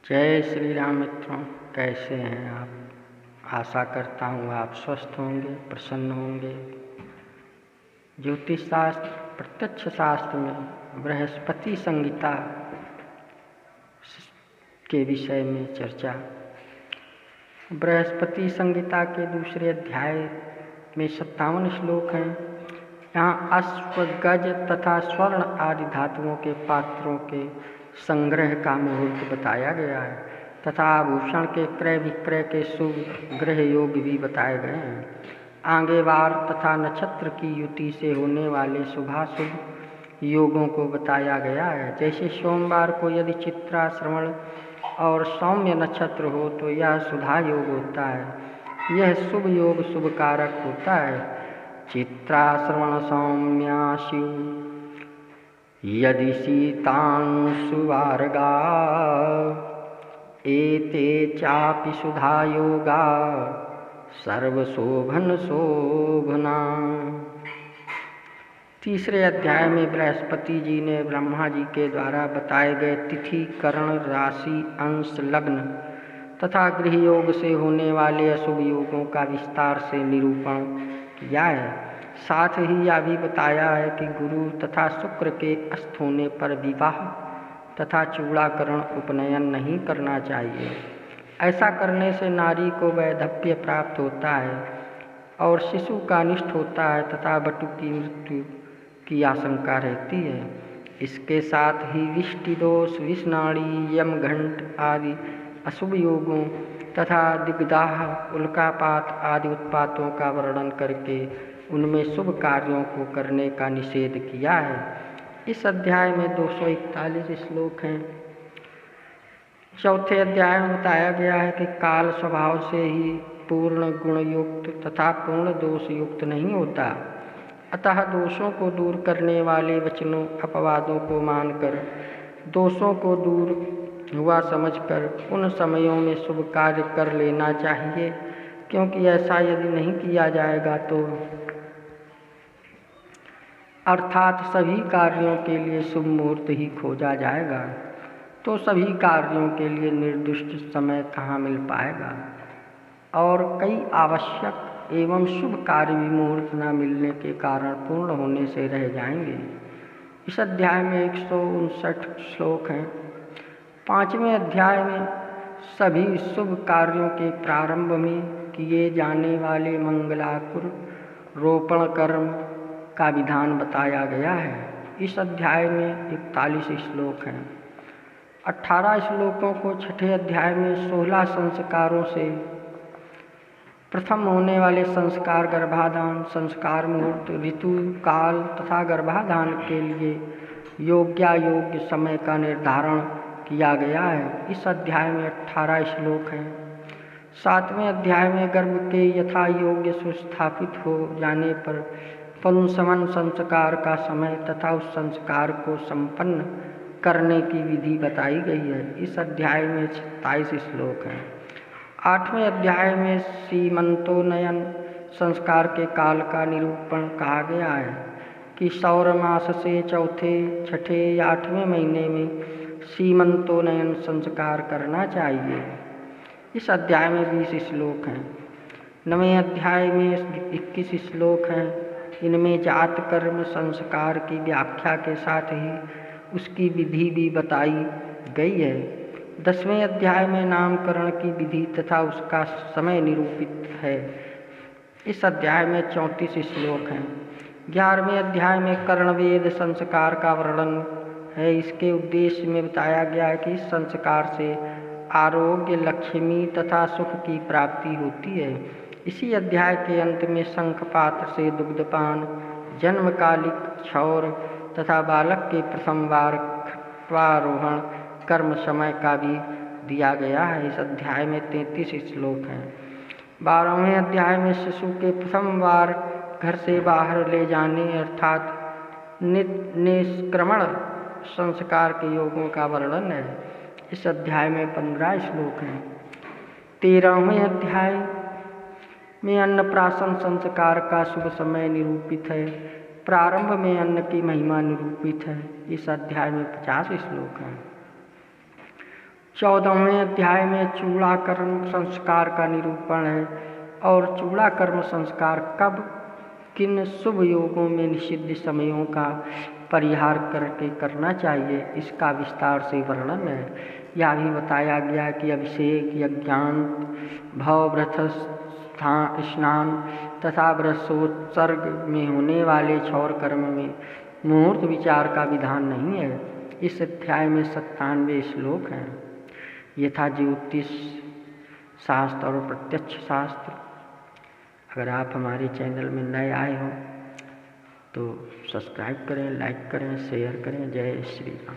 जय श्री राम मित्रों, कैसे हैं आप। आशा करता हूँ आप स्वस्थ होंगे, प्रसन्न होंगे। ज्योतिष शास्त्र प्रत्यक्ष शास्त्र में बृहस्पति संहिता के विषय में चर्चा। बृहस्पति संहिता के दूसरे अध्याय में 57 श्लोक हैं। यहाँ अश्व, गज तथा स्वर्ण आदि धातुओं के पात्रों के संग्रह का मुहूर्त बताया गया है तथा आभूषण के क्रय विक्रय के शुभ ग्रह योग भी बताए गए हैं। आगे वार तथा नक्षत्र की युति से होने वाले शुभाशुभ योगों को बताया गया है। जैसे सोमवार को यदि चित्रा, श्रवण और सौम्य नक्षत्र हो तो यह सुधा योग होता है। यह शुभ योग शुभ कारक होता है। चित्रा, श्रवण, सौम्याशु यदि शीतांशुवार्गा एते चापि सुधा योगा सर्वशोभन शोभना। तीसरे अध्याय में बृहस्पति जी ने ब्रह्मा जी के द्वारा बताए गए तिथि, करण, राशि, अंश, लग्न तथा गृह योग से होने वाले अशुभ योगों का विस्तार से निरूपण किया है। साथ ही यह भी बताया है कि गुरु तथा शुक्र के अस्त होने पर विवाह तथा चूड़ाकरण, उपनयन नहीं करना चाहिए। ऐसा करने से नारी को वैधव्य प्राप्त होता है और शिशु का अनिष्ट होता है तथा बटु की मृत्यु की आशंका रहती है। इसके साथ ही विष्टि दोष, विषनाड़ी, यमघंट आदि अशुभ योगों तथा दिग्दाह, उल्कापात आदि उत्पातों का वर्णन करके उनमें शुभ कार्यों को करने का निषेध किया है। इस अध्याय में 241 श्लोक हैं। चौथे अध्याय में बताया गया है कि काल स्वभाव से ही पूर्ण गुण युक्त तथा पूर्ण दोष युक्त नहीं होता। अतः दोषों को दूर करने वाले वचनों, अपवादों को मानकर दोषों को दूर हुआ समझकर उन समयों में शुभ कार्य कर लेना चाहिए, क्योंकि ऐसा यदि नहीं किया जाएगा तो अर्थात सभी कार्यों के लिए शुभ मुहूर्त ही खोजा जाएगा, तो सभी कार्यों के लिए निर्दिष्ट समय कहाँ मिल पाएगा और कई आवश्यक एवं शुभ कार्य भी मुहूर्त न मिलने के कारण पूर्ण होने से रह जाएंगे। इस अध्याय में 159 श्लोक हैं। पाँचवें अध्याय में सभी शुभ कार्यों के प्रारंभ में किए जाने वाले मंगलाकुर रोपण कर्म का विधान बताया गया है। इस अध्याय में 41 श्लोक हैं। 18 श्लोकों को छठे अध्याय में 16 संस्कारों से प्रथम होने वाले संस्कार, गर्भाधान, संस्कार मुहूर्त, ऋतु, काल तथा गर्भाधान के लिए योग्य समय का निर्धारण किया गया है। इस अध्याय में 18 श्लोक हैं। 7वें अध्याय में गर्भ के यथा योग्य सुस्थापित हो जाने पर पुंसवन संस्कार का समय तथा उस संस्कार को संपन्न करने की विधि बताई गई है। इस अध्याय में 27 श्लोक हैं। 8वें अध्याय में सीमंतोन्नयन संस्कार के काल का निरूपण कहा गया है कि सौर मास से चौथे, छठे या 8वें महीने में सीमंतोन्नयन संस्कार करना चाहिए। इस अध्याय में 20 श्लोक हैं। 9वें अध्याय में 21 श्लोक हैं। इनमें जात कर्म संस्कार की व्याख्या के साथ ही उसकी विधि भी बताई गई है। 10वें अध्याय में नामकरण की विधि तथा उसका समय निरूपित है। इस अध्याय में 34 श्लोक हैं। 11वें अध्याय में कर्णवेद संस्कार का वर्णन है। इसके उद्देश्य में बताया गया है कि इस संस्कार से आरोग्य, लक्ष्मी तथा सुख की प्राप्ति होती है। इसी अध्याय के अंत में शंखपात्र से दुग्धपान, जन्मकालिक क्षौर तथा बालक के प्रथम बार खट्वारोहण कर्म समय का भी दिया गया है। इस अध्याय में 33 श्लोक हैं। 12वें अध्याय में शिशु के प्रथम बार घर से बाहर ले जाने अर्थात निष्क्रमण संस्कार के योगों का वर्णन है। इस अध्याय में 15 श्लोक हैं। 13वें अध्याय में अन्नप्राशन संस्कार का शुभ समय निरूपित है। प्रारंभ में अन्न की महिमा निरूपित है। इस अध्याय में 50 श्लोक हैं। 14वें अध्याय में चूड़ाकर्म संस्कार का निरूपण है और चूड़ाकर्म संस्कार कब किन शुभ योगों में निषिद्ध समयों का परिहार करके करना चाहिए, इसका विस्तार से वर्णन है। यह भी बताया गया कि अभिषेक, यज्ञान, भवव्रत, स्नान तथा व्रतोत्सर्ग में होने वाले क्षौर कर्म में मुहूर्त विचार का विधान नहीं है। इस अध्याय में 97 श्लोक हैं। ये था ज्योतिष शास्त्र और प्रत्यक्ष शास्त्र। अगर आप हमारे चैनल में नए आए हो तो सब्सक्राइब करें, लाइक करें, शेयर करें। जय श्री राम।